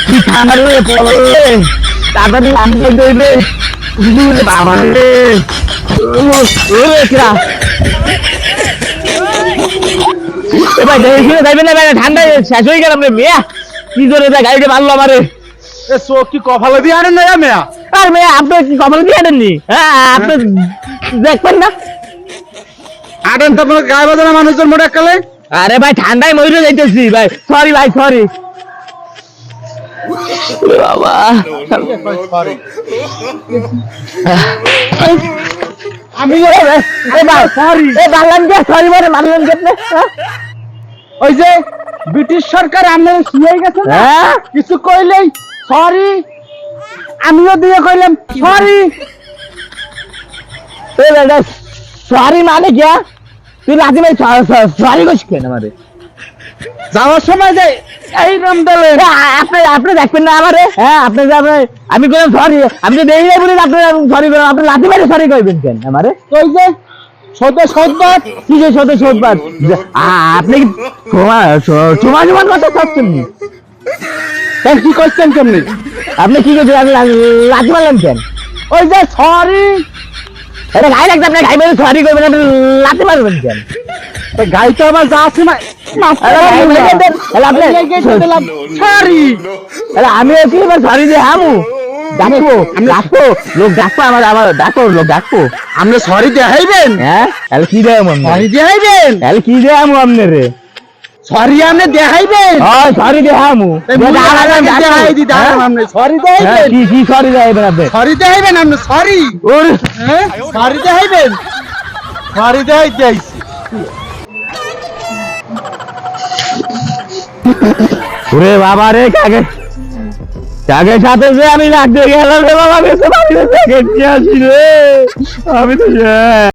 কি ঠান্ডা রে পড়ে তাড়াতাড়ি আমাকে দেবে বাবা রে ওরে কিরা এবার দেখে যাইবে না ভাই ঠান্ডা শেষ হয়ে গেলাম রে মেয়া কি করে যা গাড়িতে মারলো আমারে এ চোখ কি কপালে দিয়ে আনেন না মেয়া? আর মেয়া আপনি কি কপালে দিয়ে আনেননি হ্যাঁ আপনি দেখবেন না আনেন তো আপনার গায়ে বাজানো মানুষজন মোটা কালে। আরে ভাই ঠান্ডায় মরে যাইতেছি ভাই সরি ভাই সরি বাবা আমি সরি এ বাংলান কে সরি মানে মানলেন কেন ওই যে ব্রিটিশ সরকার আমনে শুয়ে গেছে না, হ্যাঁ কিছু কইলেই সরি, আমিও দিয়ে কইলাম সরি। এ বেটা সরি মানে কি তুই লাজি ভাই সরি কইছ কেন আমারে যাওয়ার সময় যে এই নাম দলে আপনি আপনি দেখবেন না আমারে হ্যাঁ আপনি যাবেন আমি কইলাম সরি আমি তো দেখি নাই বলে আপনি সরি করেন আপনি লাজি ভাই সরি কইবেন কেন আমারে ওই যে সদবাদ কি যে শত শতবার আপনি কি সমান সমান কথা চাচ্ছেন নি তাই কি করছেন কেমনি? আপনি কি করছেন আমি লাজি মারলাম কেন ওই যে সরি, এটা গায়ে লাগছে আপনি গায়ে মেরে সরি করবেন আপনি লাজি মারবেন কেন গাই তো আমার যা আছে না সরি। আমি কি এবার সরি দিয়ে হামু ডাকবো ডাকবো লোক ডাকবো আমার ডাকো লোক ডাকবো আপনি সরি দেখাইবেন? হ্যাঁ তাহলে কি দেয় সরি দেখাইবেন? তাহলে কি দেয় আমু আপনার রে সরি আপনি দেখাইবেন? হ্যাঁ সরি দিয়ে হামু সরি দেখাইবেন? কি সরি দেবেন আপনি সরি দেখাইবেন? আপনি সরি সরি দেখাইবেন? সরি দেখাইতে আইছি। ওরে বাবা রে কাকে সাথে যে আমি লাগতে গেলাম রে বাবা বেঁচে পারি না, আসি রে আমি তো